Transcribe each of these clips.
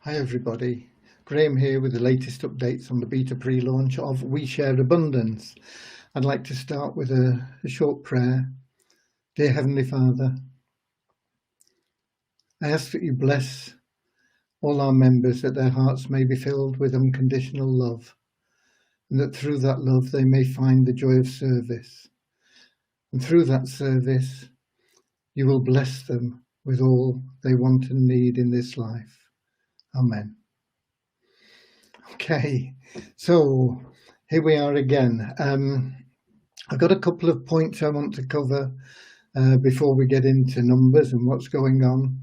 Hi everybody, Graham here with the latest updates on the beta pre-launch of We Share Abundance. I'd like to start with a short prayer. Dear Heavenly Father, I ask that you bless all our members, that their hearts may be filled with unconditional love, and that through that love they may find the joy of service. And through that service, you will bless them with all they want and need in this life. Amen. Okay, so here we are again. I've got a couple of points I want to cover before we get into numbers and what's going on.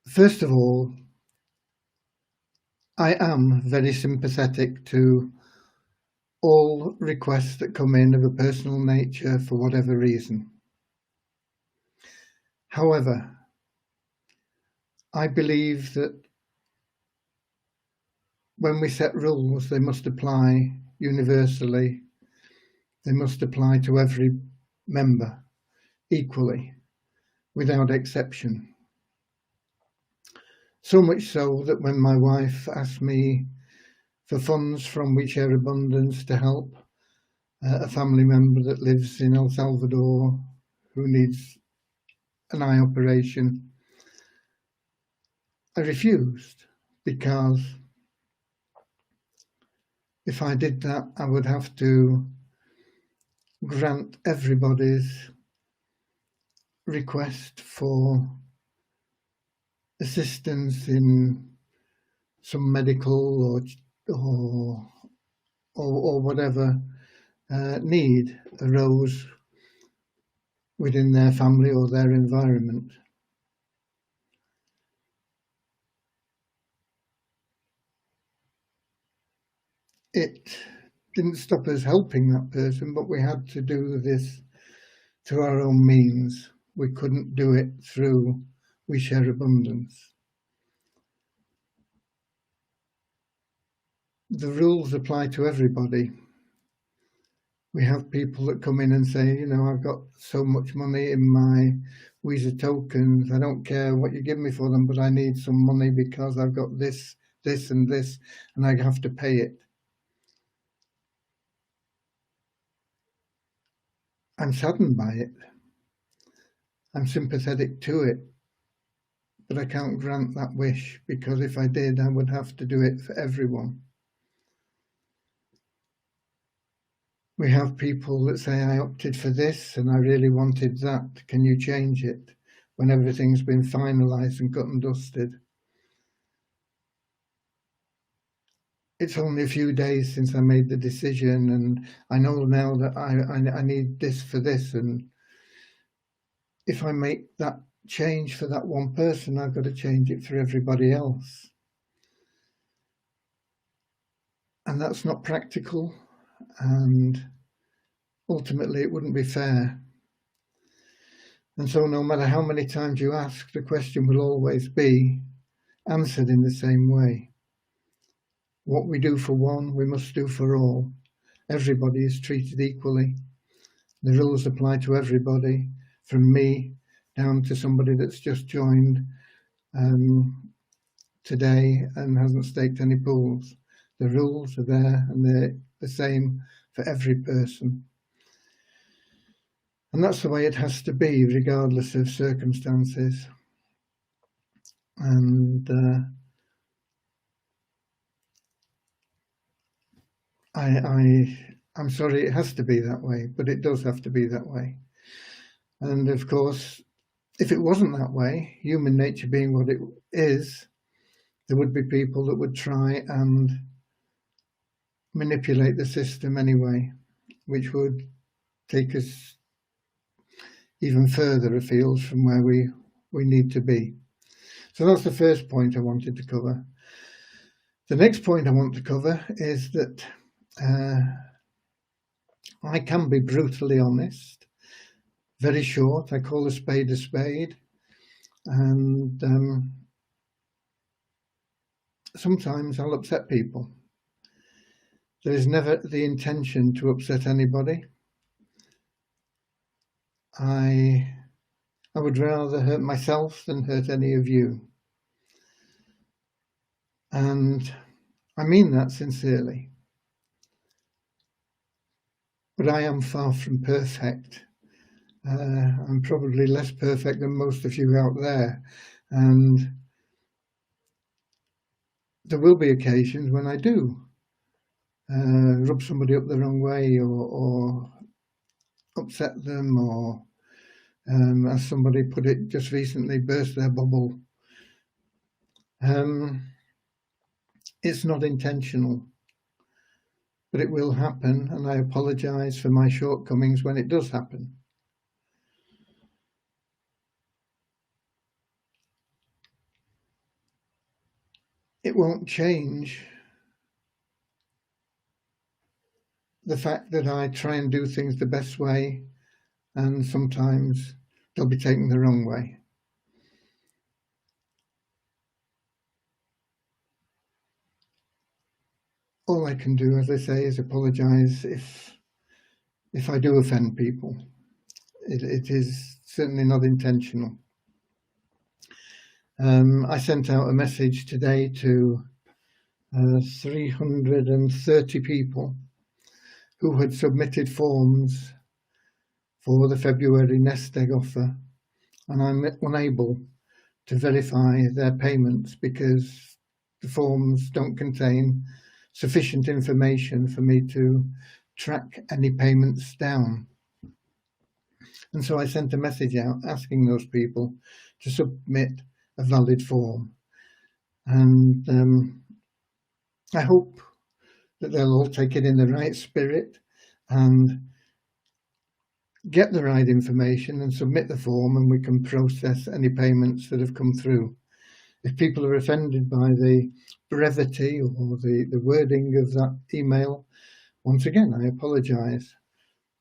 First of all, I am very sympathetic to all requests that come in of a personal nature for whatever reason. However, I believe that when we set rules, they must apply universally. They must apply to every member equally, without exception. So much so that when my wife asked me for funds from We Share Abundance to help a family member that lives in El Salvador who needs an eye operation, I refused, because if I did that, I would have to grant everybody's request for assistance in some medical or whatever need arose within their family or their environment. It didn't stop us helping that person, but we had to do this through our own means. We couldn't do it through We Share Abundance. The rules apply to everybody. We have people that come in and say, I've got so much money in my Visa tokens, I don't care what you give me for them, but I need some money because I've got this, this and this, and I have to pay it. I'm saddened by it. I'm sympathetic to it, but I can't grant that wish, because if I did, I would have to do it for everyone. We have people that say, I opted for this and I really wanted that. Can you change it? When everything's been finalised and cut and dusted. It's only a few days since I made the decision, and I know now that I need this for this, and if I make that change for that one person, I've got to change it for everybody else. And that's not practical, and ultimately it wouldn't be fair. And so no matter how many times you ask, the question will always be answered in the same way. What we do for one, we must do for all. Everybody is treated equally. The rules apply to everybody, from me down to somebody that's just joined today and hasn't staked any pools. The rules are there and they're the same for every person. And that's the way it has to be, regardless of circumstances. And I'm sorry it has to be that way, but it does have to be that way. And of course, if it wasn't that way, human nature being what it is, there would be people that would try and manipulate the system anyway, which would take us even further afield from where we need to be. So that's the first point I wanted to cover. The next point I want to cover is that I can be brutally honest, very short. I call a spade, and sometimes I'll upset people. There is never the intention to upset anybody. I I would rather hurt myself than hurt any of you. And I mean that sincerely. But I am far from perfect. I'm probably less perfect than most of you out there. And there will be occasions when I do rub somebody up the wrong way, or upset them, or as somebody put it just recently, burst their bubble. It's not intentional, but it will happen, and I apologise for my shortcomings when it does happen. It won't change the fact that I try and do things the best way, and sometimes they'll be taken the wrong way. All I can do, as I say, is apologise if I do offend people. It is certainly not intentional. I sent out a message today to 330 people who had submitted forms for the February nest egg offer, and I'm unable to verify their payments because the forms don't contain sufficient information for me to track any payments down. And so I sent a message out asking those people to submit a valid form. And I hope that they'll all take it in the right spirit and get the right information and submit the form, and we can process any payments that have come through. If people are offended by the brevity or the wording of that email, once again, I apologise.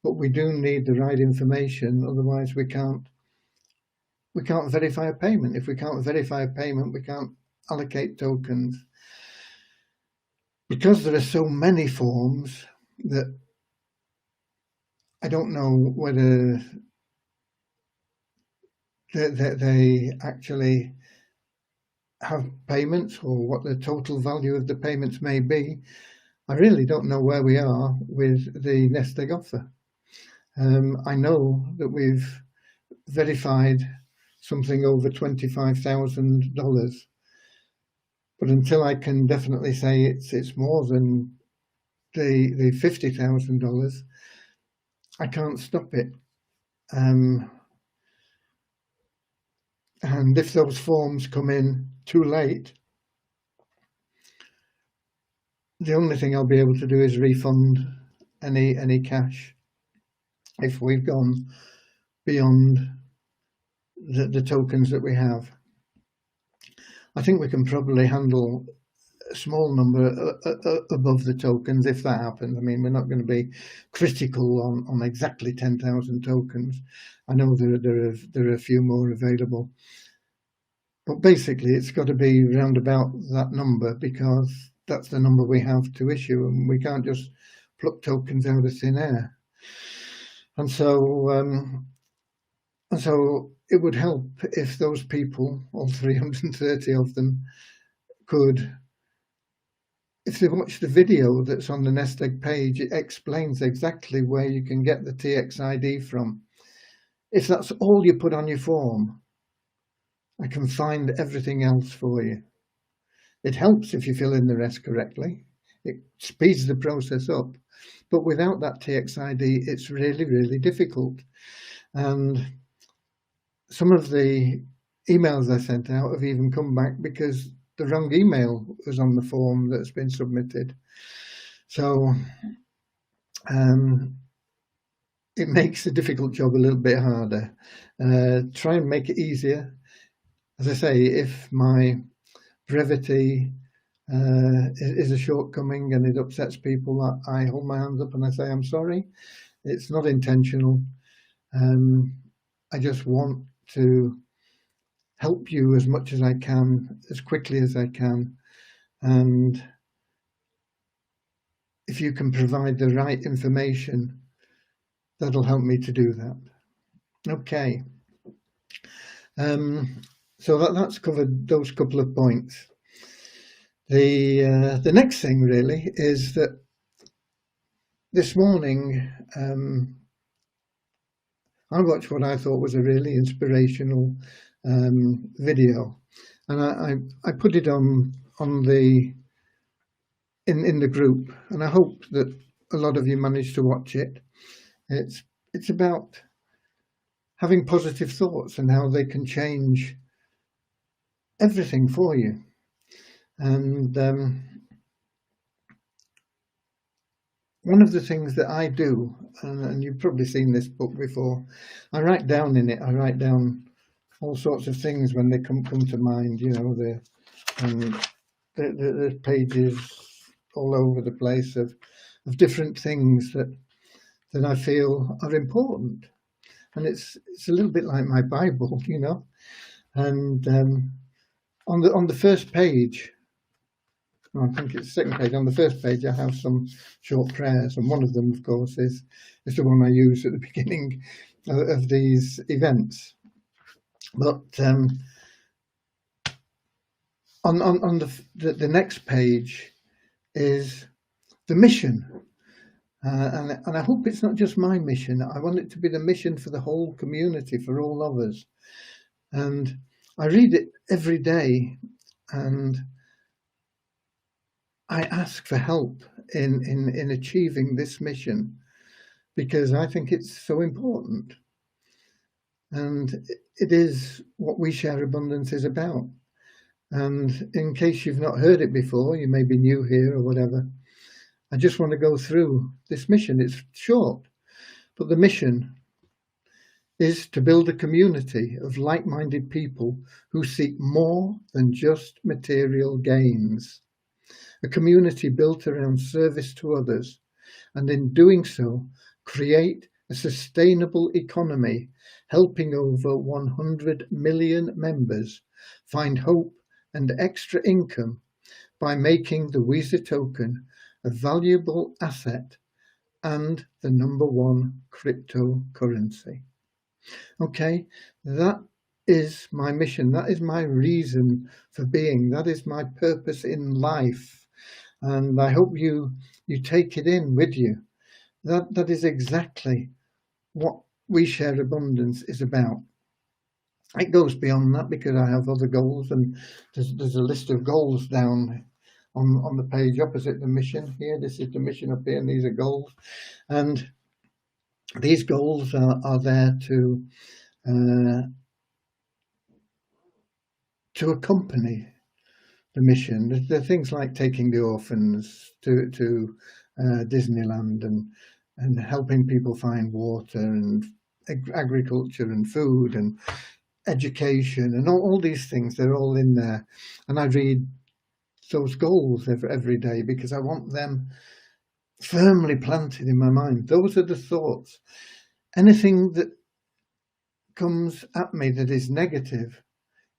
But we do need the right information, otherwise we can't verify a payment. If we can't verify a payment, we can't allocate tokens. Because there are so many forms that I don't know whether they actually have payments or what the total value of the payments may be. I really don't know where we are with the nest egg offer. I know that we've verified something over $25,000, but until I can definitely say it's more than the $50,000, I can't stop it. And if those forms come in too late, the only thing I'll be able to do is refund any cash if we've gone beyond the tokens that we have. I think we can probably handle a small number above the tokens if that happens. I mean, we're not going to be critical on exactly 10,000 tokens. I know there are a few more available, but basically it's got to be round about that number, because that's the number we have to issue, and we can't just pluck tokens out of thin air. And so it would help if those people, all 330 of them, could, if they watch the video that's on the nest egg page, it explains exactly where you can get the TXID from. If that's all you put on your form, I can find everything else for you. It helps if you fill in the rest correctly. It speeds the process up. But without that TXID, it's really, really difficult. And some of the emails I sent out have even come back because the wrong email was on the form that's been submitted. So it makes the difficult job a little bit harder. Try and make it easier. As I say, if my brevity is a shortcoming and it upsets people, I hold my hands up and I say, I'm sorry. It's not intentional. I just want to help you as much as I can, as quickly as I can. And if you can provide the right information, that'll help me to do that. Okay. So that's covered those couple of points. The next thing really is that this morning I watched what I thought was a really inspirational video, and I put it on the in the group, and I hope that a lot of you managed to watch it. It's about having positive thoughts and how they can change everything for you. And one of the things that I do, and you've probably seen this book before, I write down in it, I write down all sorts of things when they come to mind, you know, the pages all over the place of different things that I feel are important. And it's a little bit like my Bible, you know. And on the first page, I think it's the second page, on the first page I have some short prayers, and one of them, of course, is the one I use at the beginning of these events. But on the next page is the mission. And I hope it's not just my mission. I want it to be the mission for the whole community, for all of us. And I read it every day, and I ask for help in achieving this mission, because I think it's so important. And it is what We Share Abundance is about. And in case you've not heard it before, you may be new here or whatever, I just want to go through this mission. It's short, but the mission is to build a community of like-minded people who seek more than just material gains. A community built around service to others, and in doing so, create a sustainable economy, helping over 100 million members find hope and extra income by making the Visa token a valuable asset and the #1 cryptocurrency. Okay, that is my mission. That is my reason for being. That is my purpose in life. And I hope you take it in with you. That is exactly what We Share Abundance is about. It goes beyond that, because I have other goals, and there's a list of goals down on the page opposite the mission here. This is the mission up here, and these are goals. And these goals are there to accompany the mission. There are things like taking the orphans to Disneyland, and helping people find water and agriculture and food and education and all these things. They're all in there, and I read those goals every day, because I want them firmly planted in my mind. Those are the thoughts. Anything that comes at me that is negative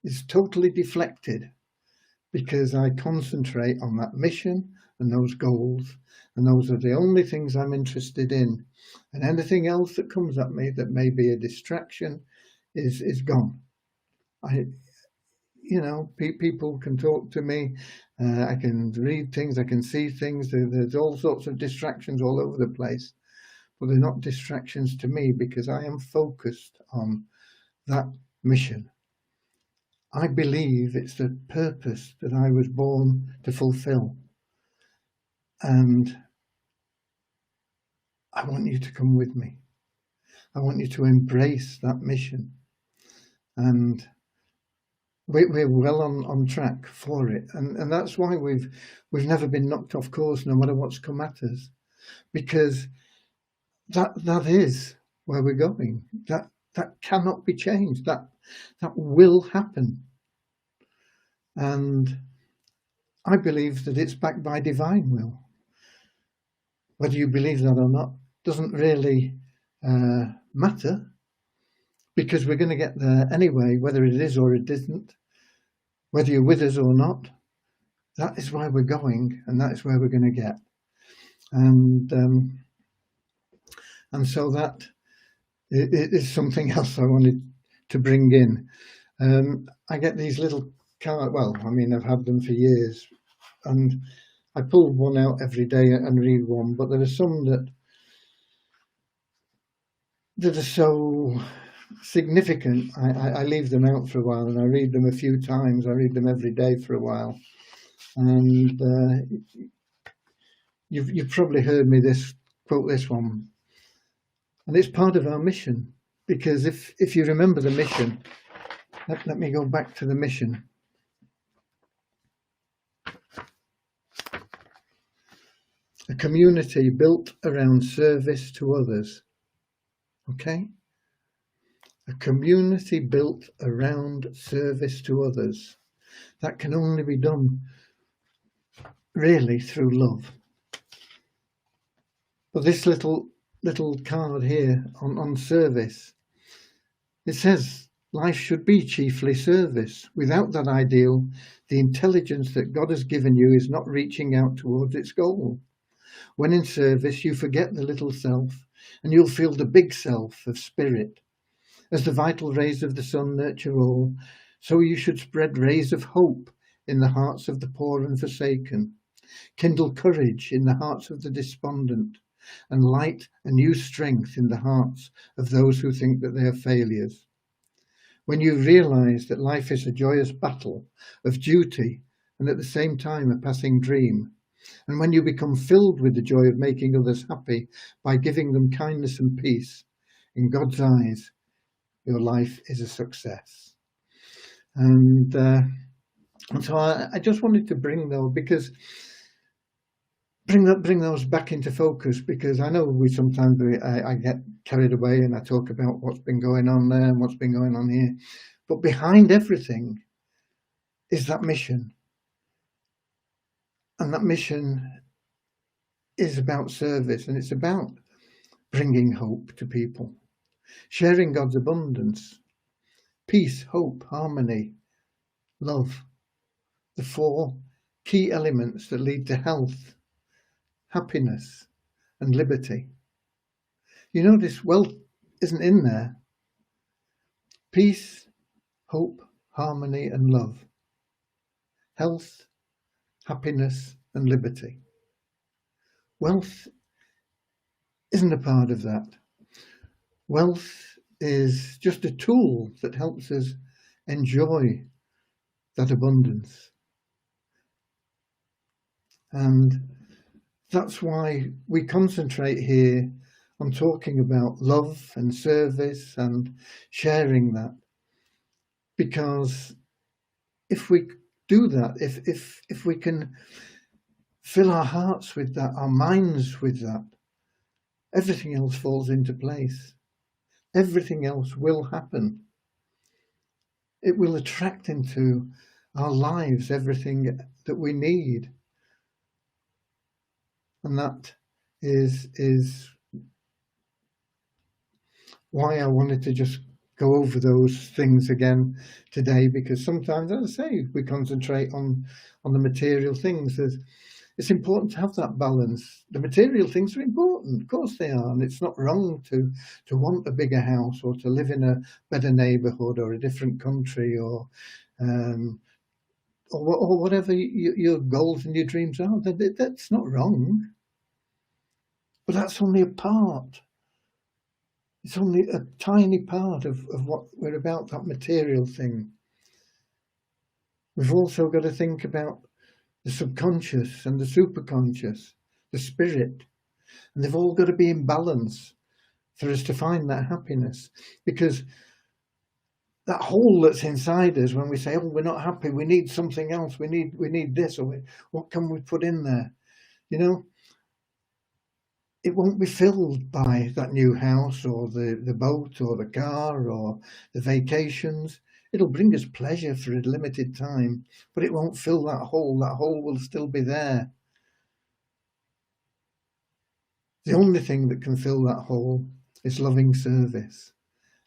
is totally deflected, because I concentrate on that mission and those goals, and those are the only things I'm interested in. And anything else that comes at me that may be a distraction is gone. People can talk to me, I can read things, I can see things. There's all sorts of distractions all over the place, but they're not distractions to me, because I am focused on that mission. I believe it's the purpose that I was born to fulfill. And I want you to come with me. I want you to embrace that mission. And we're well on track for it. And that's why we've never been knocked off course, no matter what's come at us. Because that is where we're going. That cannot be changed. That will happen. And I believe that it's backed by divine will. Whether you believe that or not doesn't really matter, because we're going to get there anyway, whether it is or it isn't, whether you're with us or not. That is where we're going, and that is where we're going to get. And so that it is something else I wanted to bring in. I get these little cards. Well, I mean, I've had them for years, and I pull one out every day and read one. But there are some that are so significant. I leave them out for a while, and I read them a few times. I read them every day for a while, and you've probably heard me quote this one, and it's part of our mission. Because if you remember the mission, let me go back to the mission. A community built around service to others. Okay? A community built around service to others. That can only be done really through love. But this little card here on service, it says life should be chiefly service. Without that ideal, the intelligence that God has given you is not reaching out towards its goal. When in service, you forget the little self, and you'll feel the big self of spirit. As the vital rays of the sun nurture all, so you should spread rays of hope in the hearts of the poor and forsaken. Kindle courage in the hearts of the despondent, and light a new strength in the hearts of those who think that they are failures. When you realize that life is a joyous battle of duty and at the same time a passing dream, and when you become filled with the joy of making others happy by giving them kindness and peace, in God's eyes, your life is a success. And so I just wanted to bring those, because bring those back into focus, because I know I get carried away and I talk about what's been going on there and what's been going on here, but behind everything is that mission. And that mission is about service, and it's about bringing hope to people, sharing God's abundance, peace, hope, harmony, love, the 4 key elements that lead to health, happiness, and liberty. You notice wealth isn't in there. Peace, hope, harmony, and love. Health, happiness, and liberty. Wealth isn't a part of that. Wealth is just a tool that helps us enjoy that abundance. And that's why we concentrate here on talking about love and service and sharing that. Because if we do that, if we can fill our hearts with that, our minds with that, everything else falls into place. Everything else will happen. It will attract into our lives everything that we need. And that is why I wanted to just go over those things again today, because sometimes, as I say, we concentrate on the material things. It's important to have that balance. The material things are important, of course they are, and it's not wrong to want a bigger house or to live in a better neighbourhood or a different country or whatever your goals and your dreams are. That's not wrong, but that's only a part. It's only a tiny part of what we're about, that material thing. We've also got to think about the subconscious and the superconscious, the spirit, and they've all got to be in balance for us to find that happiness. Because that hole that's inside us, when we say, oh, we're not happy, we need something else, we need this, or what can we put in there? You know, it won't be filled by that new house or the boat or the car or the vacations. It'll bring us pleasure for a limited time, but it won't fill that hole. That hole will still be there. The only thing that can fill that hole is loving service.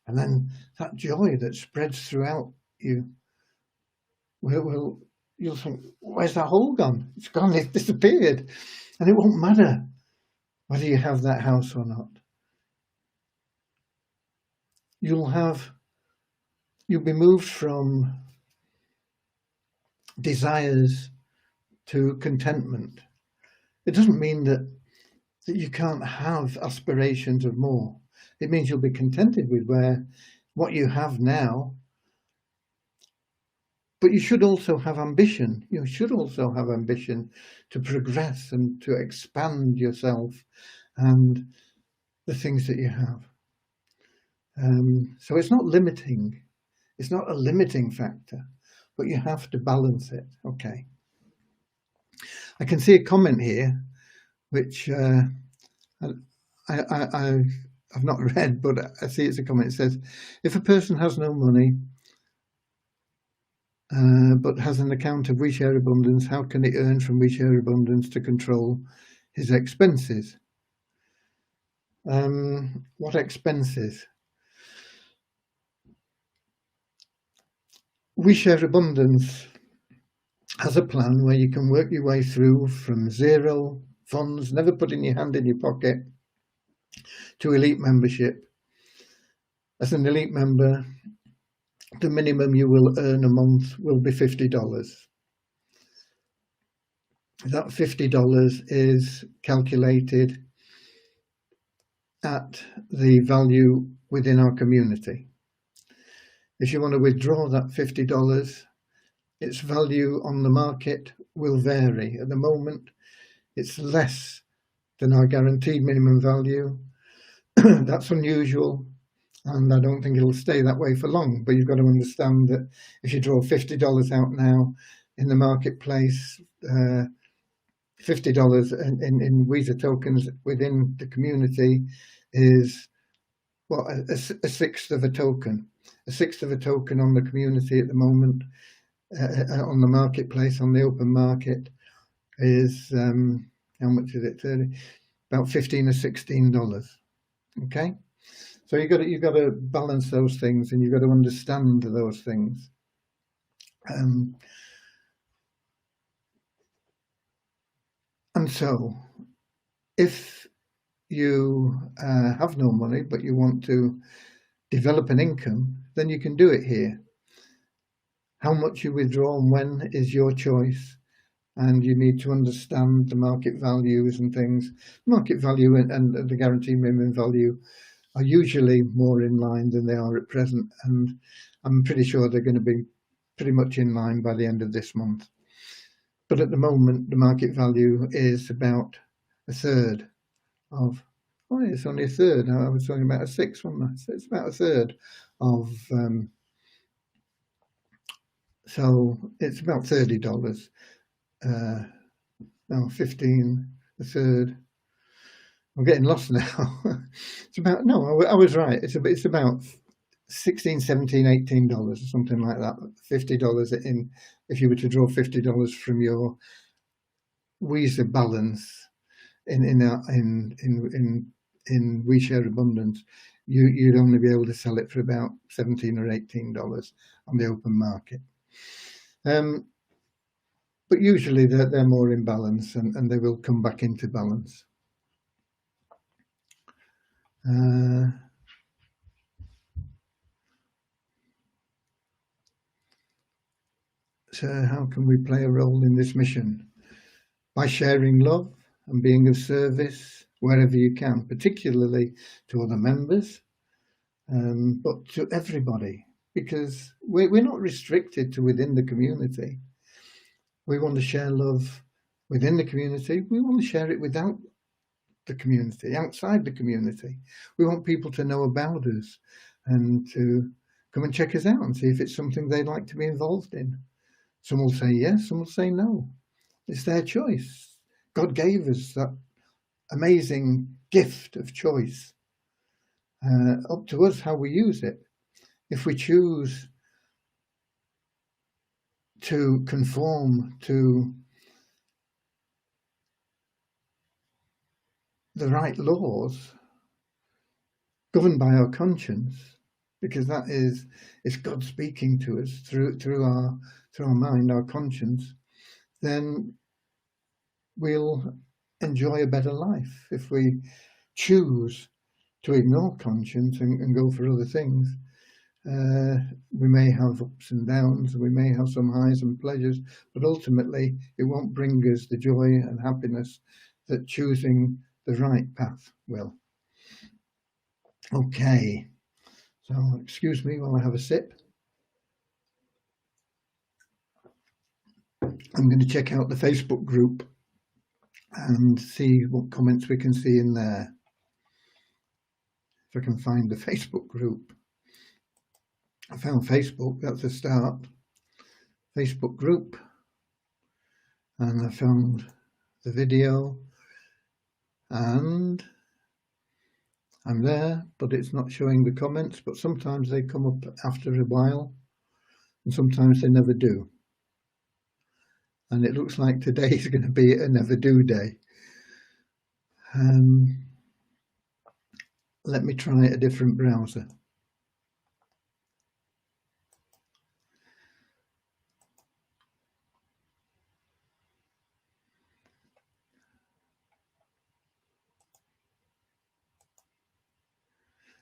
And then that joy that spreads throughout you, you'll think, where's that hole gone? It's gone, it's disappeared. And it won't matter whether you have that house or not. You'll have you'll be moved from desires to contentment. It doesn't mean that you can't have aspirations of more. It means you'll be contented with what you have now, but you should also have ambition. You should also have ambition to progress and to expand yourself and the things that you have. So it's not limiting. It's not a limiting factor, but you have to balance it. Okay. I can see a comment here, which I've not read, but I see it's a comment. It says, if a person has no money, but has an account of WeShare Abundance, how can he earn from WeShare Abundance to control his expenses? What expenses? WeShare Abundance has a plan where you can work your way through from zero funds, never putting your hand in your pocket, to elite membership. As an elite member, the minimum you will earn a month will be $50. That $50 is calculated at the value within our community. If you want to withdraw that $50, its value on the market will vary. At the moment, it's less than our guaranteed minimum value. That's unusual, and I don't think it'll stay that way for long. But you've got to understand that if you draw $50 out now in the marketplace, $50 in Weezer tokens within the community is a sixth of a token. A sixth of a token on the community at the moment, on the marketplace, on the open market, is how much is it? About $15 or $16. Okay, so you've got to balance those things, and you've got to understand those things. And so, if you have no money but you want to develop an income, then you can do it here. How much you withdraw and when is your choice, and you need to understand the market values and things. Market value and the guaranteed minimum value are usually more in line than they are at present, and I'm pretty sure they're going to be pretty much in line by the end of this month. But at the moment, the market value is about a third of, it's only a third. I was talking about a sixth, wasn't I? So it's about a third of, so it's about $30. No, 15, a third. I'm getting lost now. It's about, no, I was right. It's about $16, $17, $18 or something like that. $50 in, if you were to draw $50 from your Weezer balance in WeShare Abundance, you'd only be able to sell it for about $17 or $18 on the open market. But usually they're more in balance, and they will come back into balance. So how can we play a role in this mission? By sharing love and being of service wherever you can, particularly to other members, but to everybody, because we're not restricted to within the community. We want to share love within the community. We want to share it without the community, outside the community. We want people to know about us and to come and check us out and see if it's something they'd like to be involved in. Some will say yes, some will say no. It's their choice. God gave us that amazing gift of choice. Up to us how we use it. If we choose to conform to the right laws, governed by our conscience, because that is God speaking to us through our mind, our conscience, then we'll enjoy a better life. If we choose to ignore conscience and go for other things, We may have ups and downs, we may have some highs and pleasures, but ultimately it won't bring us the joy and happiness that choosing the right path will. Okay, so excuse me while I have a sip. I'm going to check out the Facebook group and see what comments we can see in there. If I can find the Facebook group. I found Facebook, that's a start. Facebook group. And I found the video. And I'm there, but it's not showing the comments. But sometimes they come up after a while. And sometimes they never do. And it looks like today is going to be a never do day. Let me try a different browser.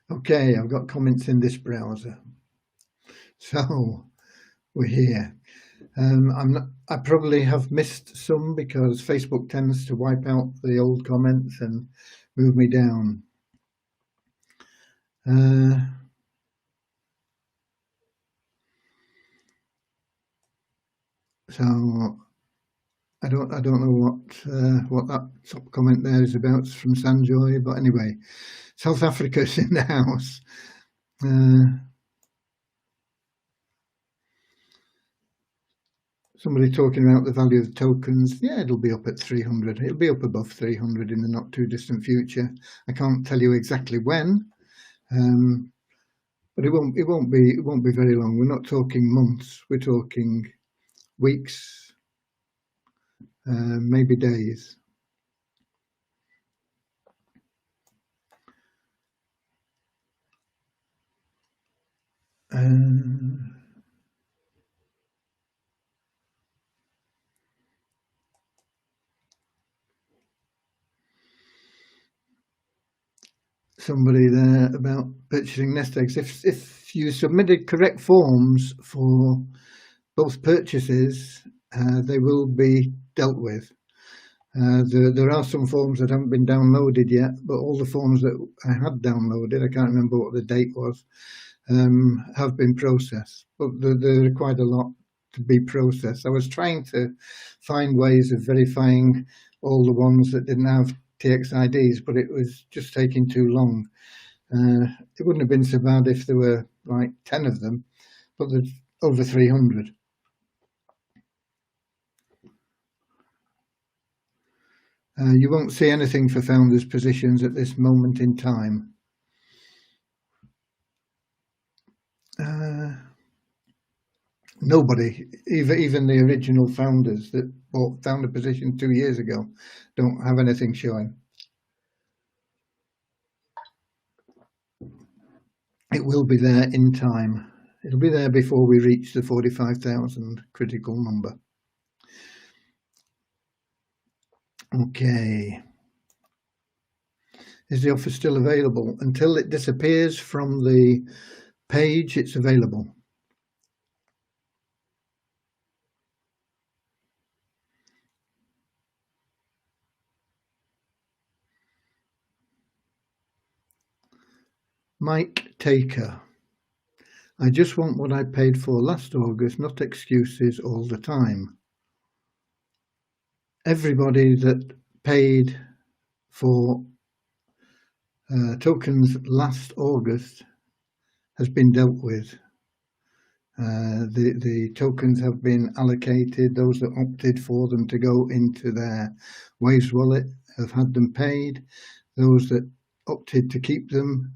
Okay, I've got comments in this browser. So we're here. I probably have missed some because Facebook tends to wipe out the old comments and move me down. So I don't know what that top comment there is about. It's from Sanjoy, but anyway, South Africa's in the house. Somebody talking about the value of tokens. Yeah, it'll be up at 300. It'll be up above 300 in the not too distant future. I can't tell you exactly when, but it won't be very long. We're not talking months. We're talking weeks, maybe days. Somebody there about purchasing nest eggs. If you submitted correct forms for both purchases, they will be dealt with. There are some forms that haven't been downloaded yet, but all the forms that I had downloaded, I can't remember what the date was, have been processed. But there are quite a lot to be processed. I was trying to find ways of verifying all the ones that didn't have TXIDs, but it was just taking too long. It wouldn't have been so bad if there were like 10 of them, but there's over 300. You won't see anything for founders' positions at this moment in time. Nobody, even the original founders that bought founder position 2 years ago, don't have anything showing. It will be there in time. It'll be there before we reach the 45,000 critical number. Okay. Is the offer still available? Until it disappears from the page, it's available. Mike Taker. I just want what I paid for last August, not excuses all the time. Everybody that paid for tokens last August has been dealt with. The tokens have been allocated. Those that opted for them to go into their Waves wallet have had them paid. Those that opted to keep them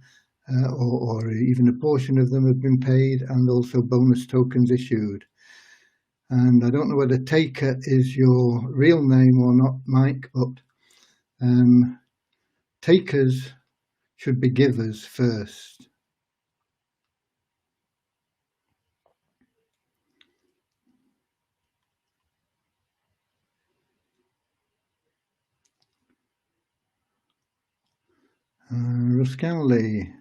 or even a portion of them have been paid, and also bonus tokens issued. And I don't know whether Taker is your real name or not, Mike, but takers should be givers first. Ruscanley.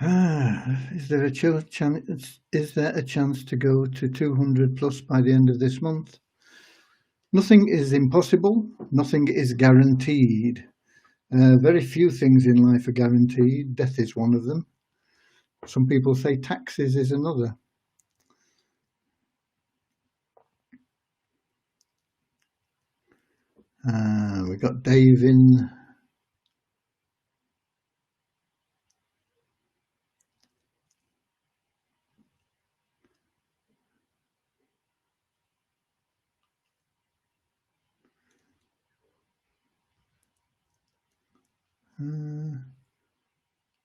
Is there a chance? Is there a chance to go to 200 plus by the end of this month? Nothing is impossible. Nothing is guaranteed. Very few things in life are guaranteed. Death is one of them. Some people say taxes is another. We've got Dave in.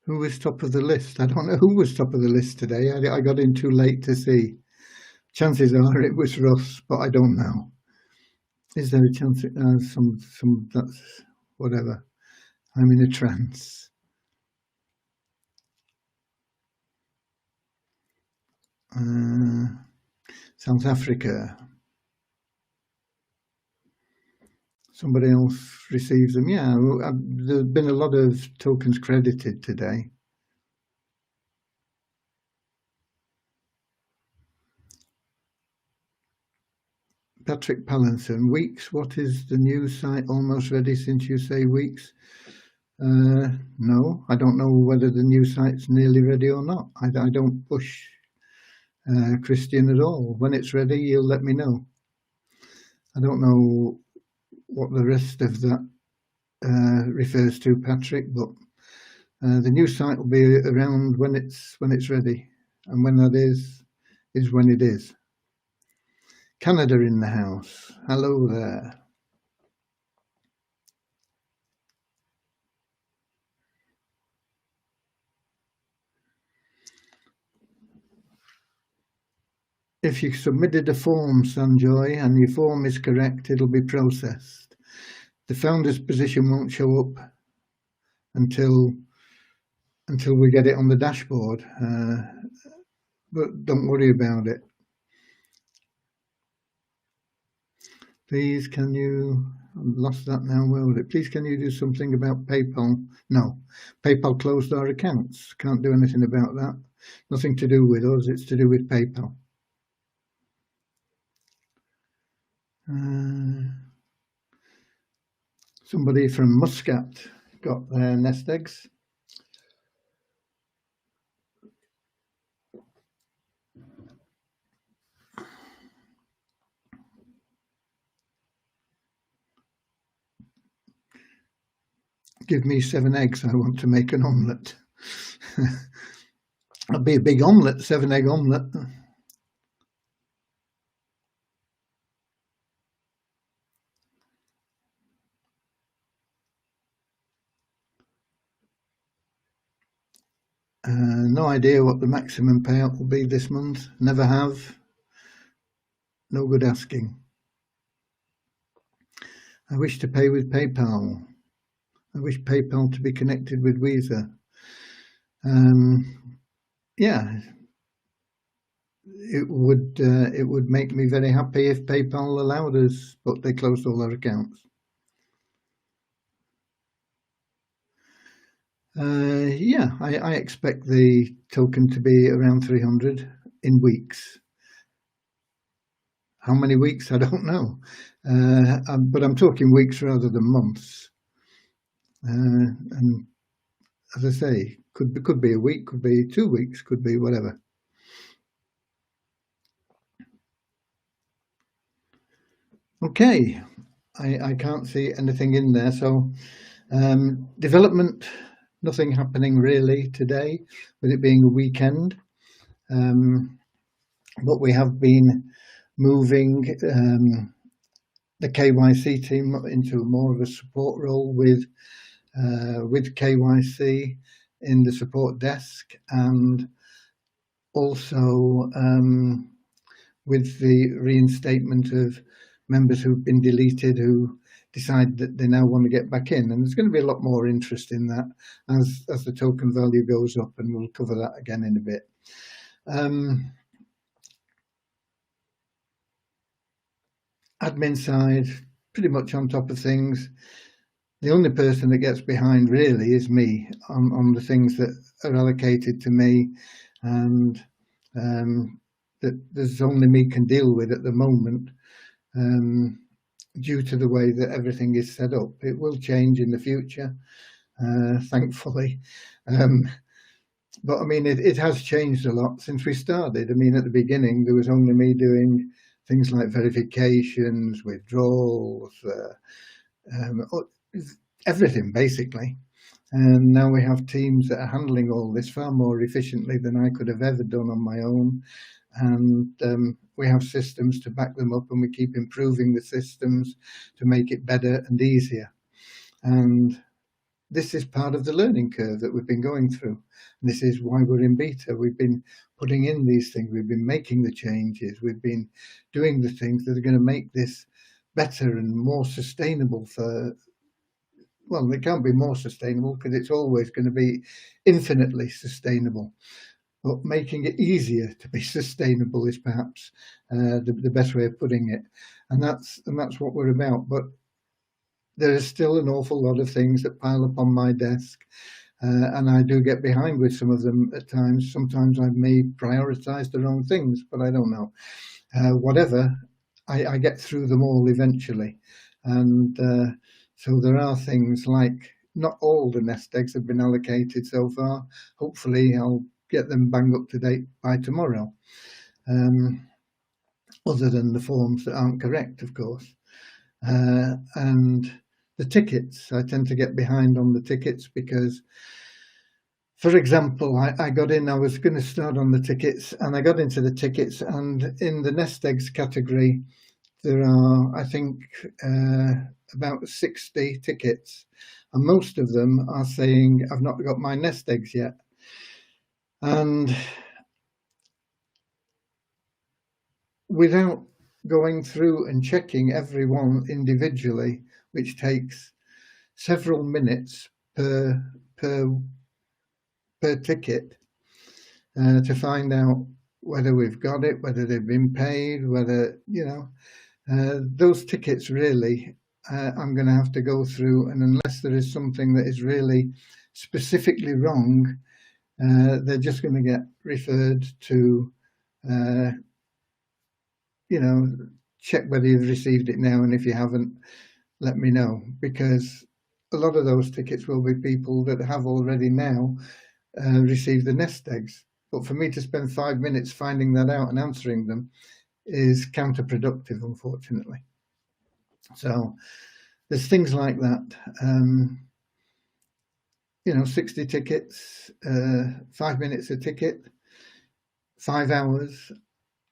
Who was top of the list? I don't know who was top of the list today. I got in too late to see. Chances are it was Ross, but I don't know. Is there a chance? Some that's whatever. I'm in a trance. South Africa. Somebody else receives them. Yeah, there's been a lot of tokens credited today. Patrick Pallinson, Weeks, what is the news site almost ready since you say Weeks? No, I don't know whether the news site's nearly ready or not. I don't push Christian at all. When it's ready, you'll let me know. I don't know what the rest of that refers to, Patrick, but the news site will be around when it's ready, and when that is when it is. Canada in the house. Hello there. If you submitted a form, Sanjoy, and your form is correct, it'll be processed. The founder's position won't show up until we get it on the dashboard. But don't worry about it. Please, can you? I've lost that now. Where was it? Please, can you do something about PayPal? No, PayPal closed our accounts. Can't do anything about that. Nothing to do with us. It's to do with PayPal. Somebody from Muscat got their nest eggs. Give me 7 eggs. I want to make an omelette. That'd be a big omelette, 7-egg omelette. No idea what the maximum payout will be this month. Never have. No good asking. I wish to pay with PayPal. I wish PayPal to be connected with Visa. Yeah, it would make me very happy if PayPal allowed us, but they closed all their accounts. Yeah, I expect the token to be around 300 in weeks. How many weeks? I don't know, but I'm talking weeks rather than months. And as I say, could be a week, could be 2 weeks, could be whatever. Okay, I can't see anything in there. So development, nothing happening really today, with it being a weekend. But we have been moving the KYC team into more of a support role with KYC in the support desk, and also with the reinstatement of members who've been deleted who decide that they now want to get back in. And there's going to be a lot more interest in that as the token value goes up, and we'll cover that again in a bit. Admin side, pretty much on top of things. The only person that gets behind really is me on the things that are allocated to me, and that there's only me can deal with at the moment, due to the way that everything is set up. It will change in the future, thankfully. But I mean, it has changed a lot since we started. I mean, at the beginning, there was only me doing things like verifications, withdrawals, everything basically. And now we have teams that are handling all this far more efficiently than I could have ever done on my own. And we have systems to back them up, and we keep improving the systems to make it better and easier. And this is part of the learning curve that we've been going through. And this is why we're in beta. We've been putting in these things. We've been making the changes. We've been doing the things that are going to make this better and more sustainable for, well, it can't be more sustainable because it's always going to be infinitely sustainable. But making it easier to be sustainable is perhaps the best way of putting it. And that's what we're about. But there is still an awful lot of things that pile up on my desk, and I do get behind with some of them at times. Sometimes I may prioritize the wrong things, but I don't know. Whatever, I get through them all eventually. And so there are things like, not all the nest eggs have been allocated so far. Hopefully I'll get them bang up to date by tomorrow. Other than the forms that aren't correct, of course. And the tickets, I tend to get behind on the tickets because, for example, I was going to start on the tickets, and I got into the tickets, and in the nest eggs category, there are, I think, about 60 tickets, and most of them are saying, I've not got my nest eggs yet. And without going through and checking every one individually, which takes several minutes per ticket, to find out whether we've got it, whether they've been paid, whether, those tickets really, I'm going to have to go through, and unless there is something that is really specifically wrong, they're just going to get referred to, check whether you've received it now, and if you haven't, let me know, because a lot of those tickets will be people that have already now received the nest eggs. But for me to spend 5 minutes finding that out and answering them is counterproductive, unfortunately. So there's things like that. 60 tickets, 5 minutes a ticket, 5 hours.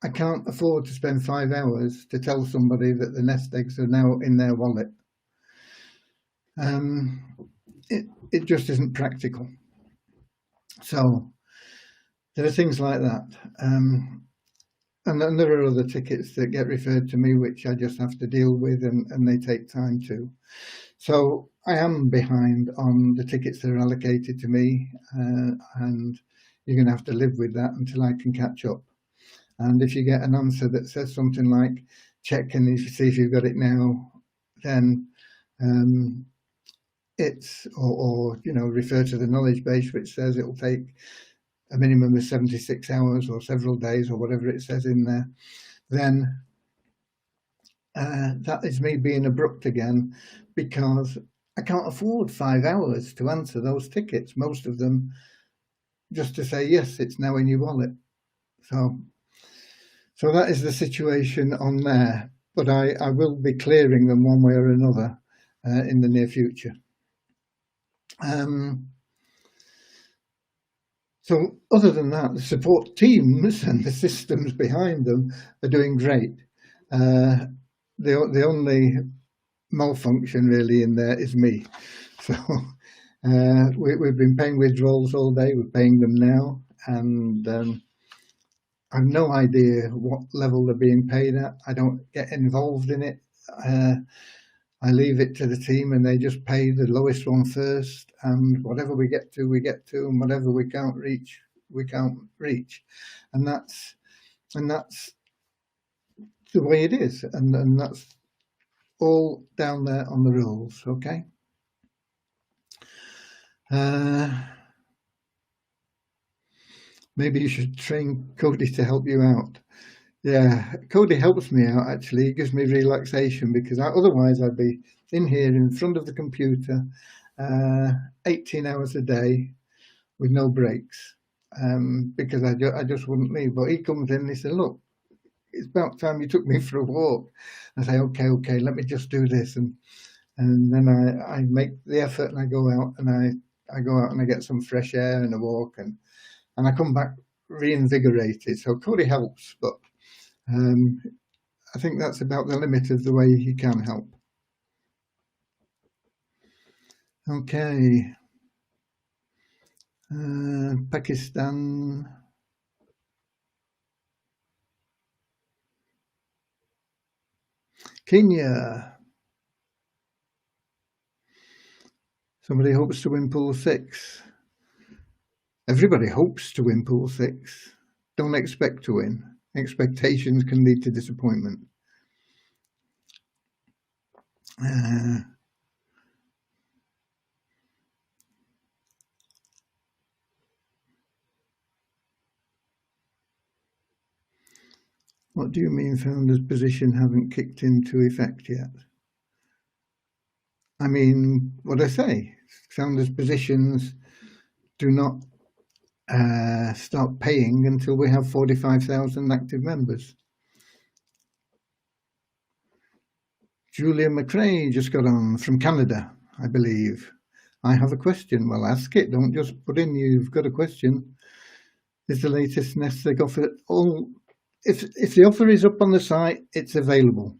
I can't afford to spend 5 hours to tell somebody that the nest eggs are now in their wallet. It just isn't practical. So there are things like that. And then there are other tickets that get referred to me, which I just have to deal with, and they take time too. So I am behind on the tickets that are allocated to me, and you're going to have to live with that until I can catch up. And if you get an answer that says something like, check and see if you've got it now, then or refer to the knowledge base, which says it will take a minimum of 76 hours or several days or whatever it says in there, then that is me being abrupt again, because I can't afford 5 hours to answer those tickets, most of them just to say, yes, it's now in your wallet. So that is the situation on there, but I will be clearing them one way or another in the near future. So other than that, the support teams and the systems behind them are doing great. The only malfunction really in there is me. So we've been paying withdrawals all day. We're paying them now, and I've no idea what level they're being paid at. I don't get involved in it. I leave it to the team, and they just pay the lowest one first, and whatever we get to, and whatever we can't reach, we can't reach. And that's the way it is, and that's all down there on the rules, okay? Maybe you should train Cody to help you out. Yeah, Cody helps me out actually. He gives me relaxation because otherwise I'd be in here in front of the computer 18 hours a day with no breaks because I just wouldn't leave. But he comes in and he said, look, it's about time you took me for a walk. I say, okay, let me just do this. And then I make the effort and I go out and I get some fresh air and a walk and I come back reinvigorated. So Cody helps, but I think that's about the limit of the way he can help. Okay. Pakistan. Kenya. Somebody hopes to win pool 6. Everybody hopes to win pool 6. Don't expect to win. Expectations can lead to disappointment. What do you mean founder's position haven't kicked into effect yet? I mean, what I say, founders' positions do not start paying until we have 45,000 active members. Julia McRae just got on from Canada, I believe. I have a question. Well, ask it. Don't just put in you've got a question. Is the latest nest egg offer all? If the offer is up on the site, it's available.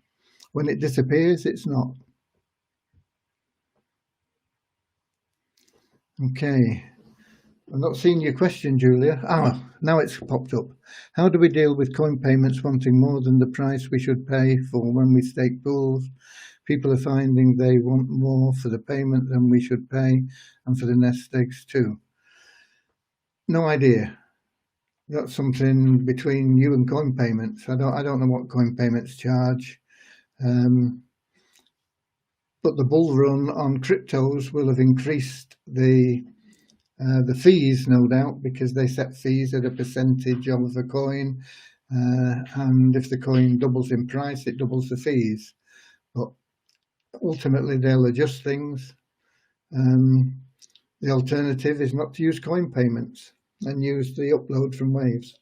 When it disappears, it's not. Okay. I've not seen your question, Julia. Now it's popped up. How do we deal with coin payments wanting more than the price we should pay for when we stake pools? People are finding they want more for the payment than we should pay and for the nest stakes too. No idea. That's something between you and coin payments. I don't know what coin payments charge. But the bull run on cryptos will have increased the fees, no doubt, because they set fees at a percentage of the coin, and if the coin doubles in price, it doubles the fees. But ultimately, they'll adjust things. The alternative is not to use coin payments and use the upload from Waves.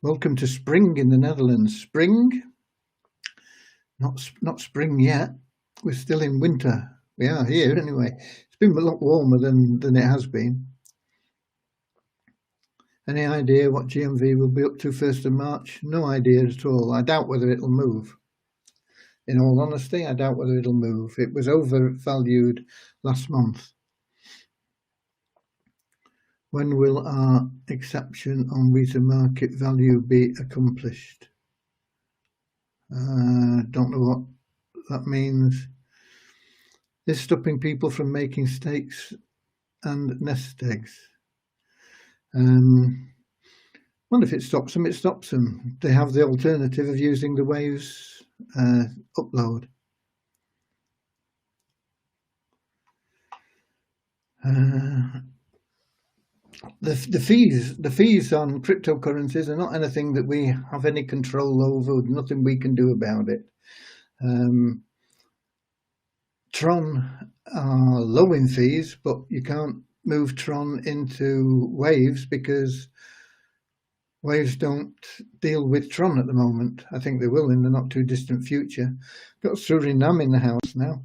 Welcome to spring in the Netherlands. Spring? Not spring yet. We're still in winter. We are here anyway. It's been a lot warmer than it has been. Any idea what GMV will be up to 1st of March? No idea at all. I doubt whether it'll move. In all honesty, I doubt whether it'll move. It was overvalued last month. When will our exception on Visa market value be accomplished? Don't know what that means. Is stopping people from making stakes and nest eggs? Well, if it stops them, it stops them. They have the alternative of using the Waves upload. The fees on cryptocurrencies are not anything that we have any control over. Nothing we can do about it. Tron are low in fees, but you can't move Tron into Waves because Waves don't deal with Tron at the moment. I think they will in the not too distant future. Got Suriname in the house now.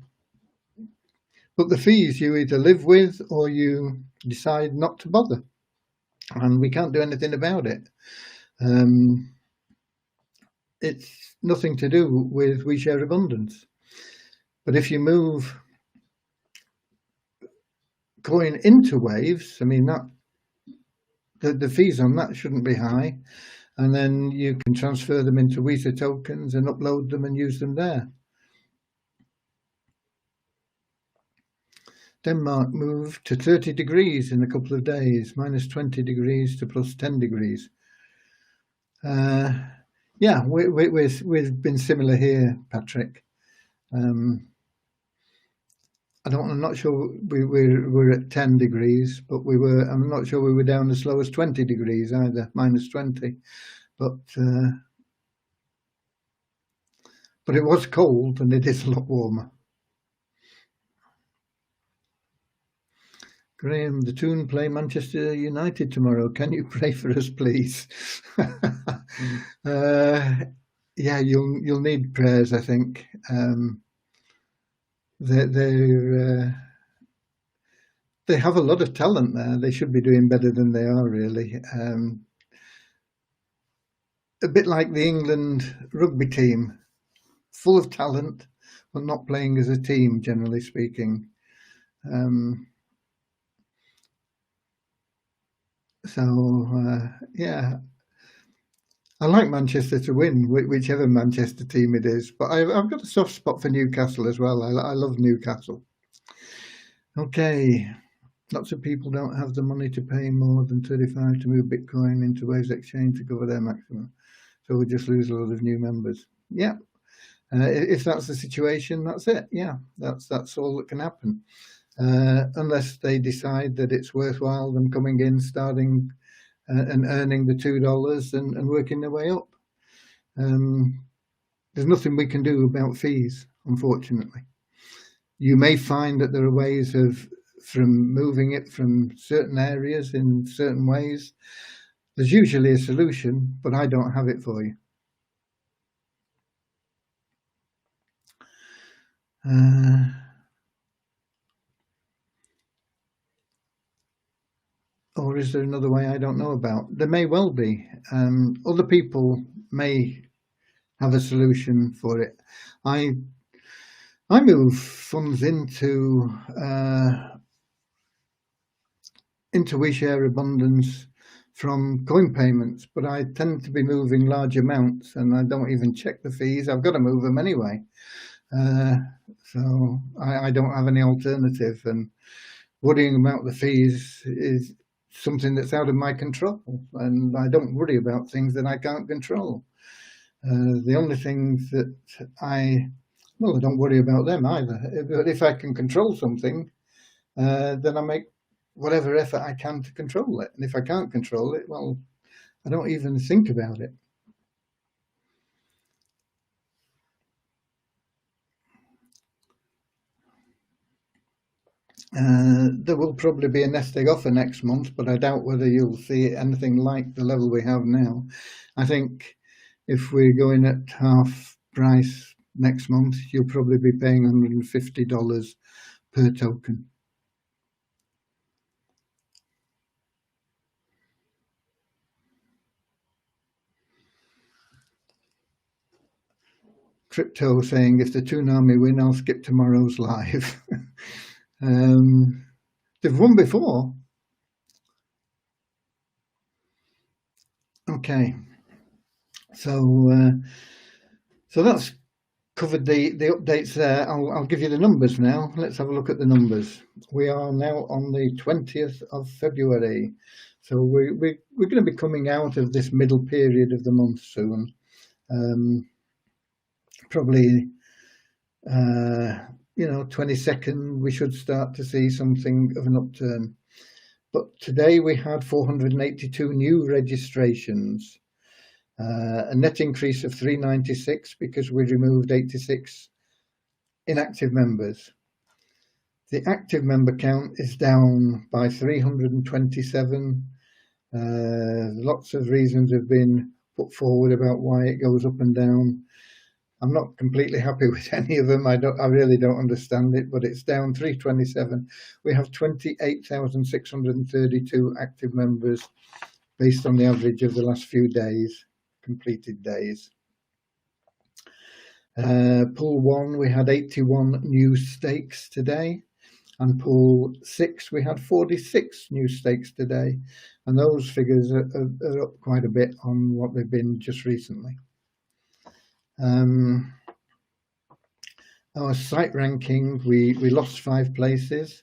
But the fees you either live with or you decide not to bother. And we can't do anything about it. It's nothing to do with We Share Abundance. But if you move coin into Waves, I mean, that the fees on that shouldn't be high. And then you can transfer them into Visa tokens and upload them and use them there. Denmark moved to 30 degrees in a couple of days, minus 20 degrees to plus 10 degrees. Yeah, we've been similar here, Patrick. Um, I'm not sure we're at 10 degrees, but I'm not sure we were down as low as 20 degrees either, minus 20. But it was cold, and it is a lot warmer. Graham, the Toon play Manchester United tomorrow. Can you pray for us, please? Yeah, you'll need prayers, I think. They have a lot of talent there. They should be doing better than they are, really. A bit like the England rugby team, full of talent, but not playing as a team, generally speaking. Yeah, I like Manchester to win, whichever Manchester team it is. But I've got a soft spot for Newcastle as well. I love Newcastle. Okay, lots of people don't have the money to pay more than 35 to move Bitcoin into Waves Exchange to cover their maximum. So we'll just lose a lot of new members. Yeah, if that's the situation, that's it. Yeah, that's all that can happen. Unless they decide that it's worthwhile them coming in, starting and earning the $2 and working their way up. There's nothing we can do about fees, unfortunately. You may find that there are ways from moving it from certain areas in certain ways. There's usually a solution, but I don't have it for you. Or is there another way I don't know about? There may well be. Other people may have a solution for it. I move funds into WeShare Abundance from coin payments, but I tend to be moving large amounts, and I don't even check the fees. I've got to move them anyway, so I don't have any alternative. And worrying about the fees is something that's out of my control, and I don't worry about things that I can't control. The only things that I don't worry about them either. But if I can control something, then I make whatever effort I can to control it. And if I can't control it, well, I don't even think about it. There will probably be a nest egg offer next month, but I doubt whether you'll see anything like the level we have now. I think if we're going at half price next month, you'll probably be paying $150 per token. Crypto saying, if the Toonami win, I'll skip tomorrow's live. They've won before. Okay, so that's covered the updates there. I'll give you the numbers now. Let's have a look at the numbers. We are now on the 20th of February, so we're going to be coming out of this middle period of the month soon. Probably 22nd we should start to see something of an upturn. But today we had 482 new registrations, a net increase of 396 because we removed 86 inactive members. The active member count is down by 327. Lots of reasons have been put forward about why it goes up and down. I'm not completely happy with any of them. I really don't understand it, but it's down 327. We have 28,632 active members based on the average of the last few days, completed days. Pool 1, we had 81 new stakes today, and pool 6, we had 46 new stakes today, and those figures are up quite a bit on what they've been just recently. Our site ranking, we lost 5 places.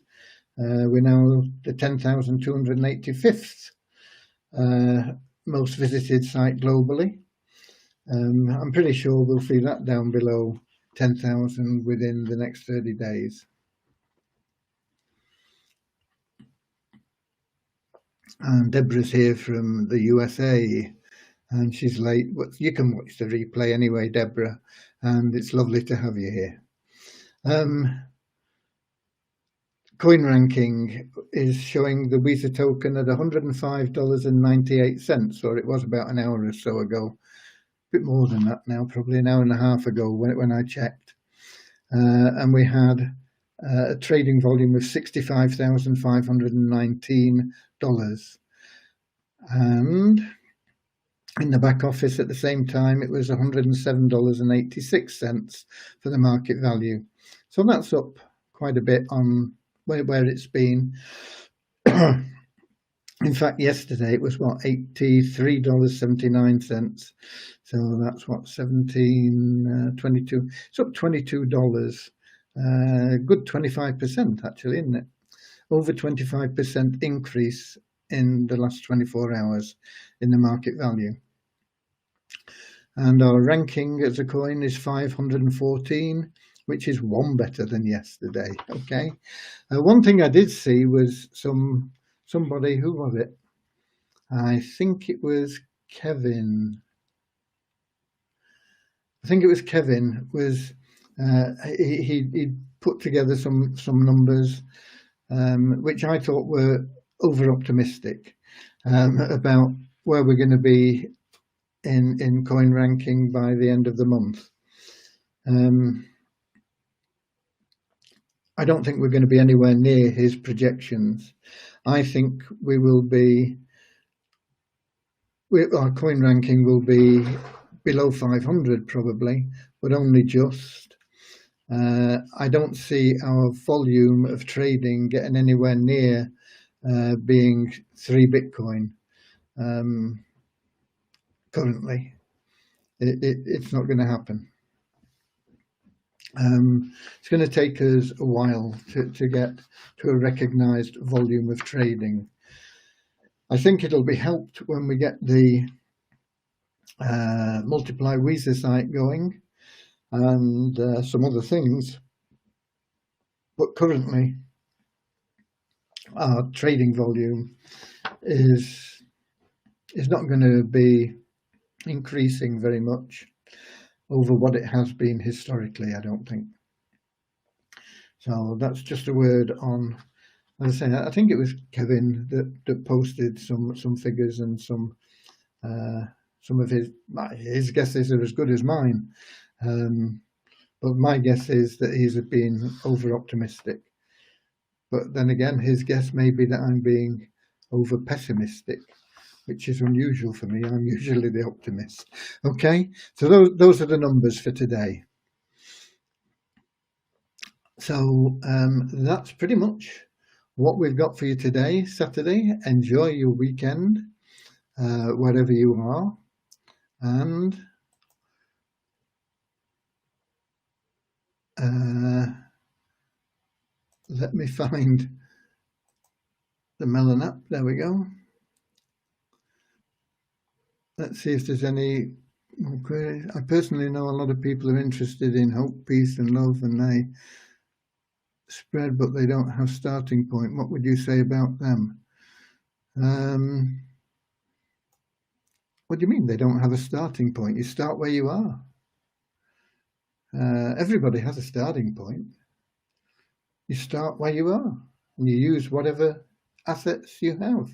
We're now the 10,285th most visited site globally. I'm pretty sure we'll see that down below 10,000 within the next 30 days. And Deborah's here from the USA, and she's late. But you can watch the replay anyway, Deborah, and it's lovely to have you here. Coin ranking is showing the Visa token at $105.98, or it was about an hour or so ago. A bit more than that now, probably an hour and a half ago when I checked. And we had a trading volume of $65,519. And in the back office at the same time, it was $107.86 for the market value. So that's up quite a bit on where it's been. In fact, yesterday it was what, $83.79. So that's what, 22. It's up $22. Good 25% actually, isn't it? Over 25% increase in the last 24 hours in the market value. And our ranking as a coin is 514, which is one better than yesterday. Okay. One thing I did see was somebody, who was it? I think it was Kevin. Was he put together some numbers which I thought were over optimistic about where we're going to be in coin ranking by the end of the month. I don't think we're going to be anywhere near his projections. I think our coin ranking will be below 500 probably, but only just. I don't see our volume of trading getting anywhere near being 3 Bitcoin currently. It's not going to happen. It's going to take us a while to get to a recognized volume of trading. I think it'll be helped when we get the Multiply Visa site going and some other things. But currently, our trading volume is not going to be increasing very much over what it has been historically, I don't think. So that's just a word on, as I say, I think it was Kevin that posted some figures and some of his guesses are as good as mine. But my guess is that he's been over optimistic. But then again, his guess may be that I'm being over pessimistic, which is unusual for me. I'm usually the optimist. Okay, so those are the numbers for today. So that's pretty much what we've got for you today, Saturday. Enjoy your weekend, wherever you are. And let me find the Melon app. There we go. Let's see if there's any more queries. I personally know a lot of people are interested in hope, peace and love, and they spread, but they don't have starting point. What would you say about them? What do you mean they don't have a starting point? You start where you are. Everybody has a starting point. You start where you are and you use whatever assets you have.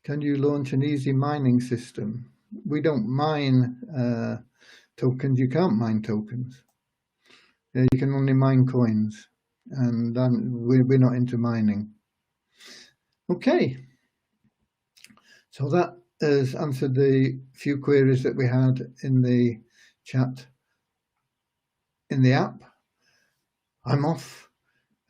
Can you launch an easy mining system? We don't mine tokens. You can't mine tokens. You can only mine coins, and we're not into mining. Okay, so that has answered the few queries that we had in the chat in the app. I'm off.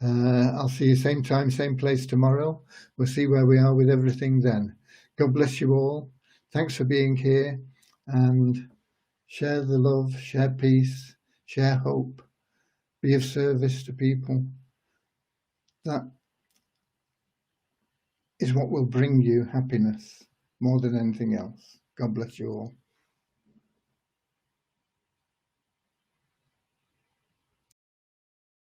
I'll see you same time, same place tomorrow. We'll see where we are with everything then. God bless you all. Thanks for being here, and share the love, share peace, share hope, be of service to people. That is what will bring you happiness more than anything else. God bless you all.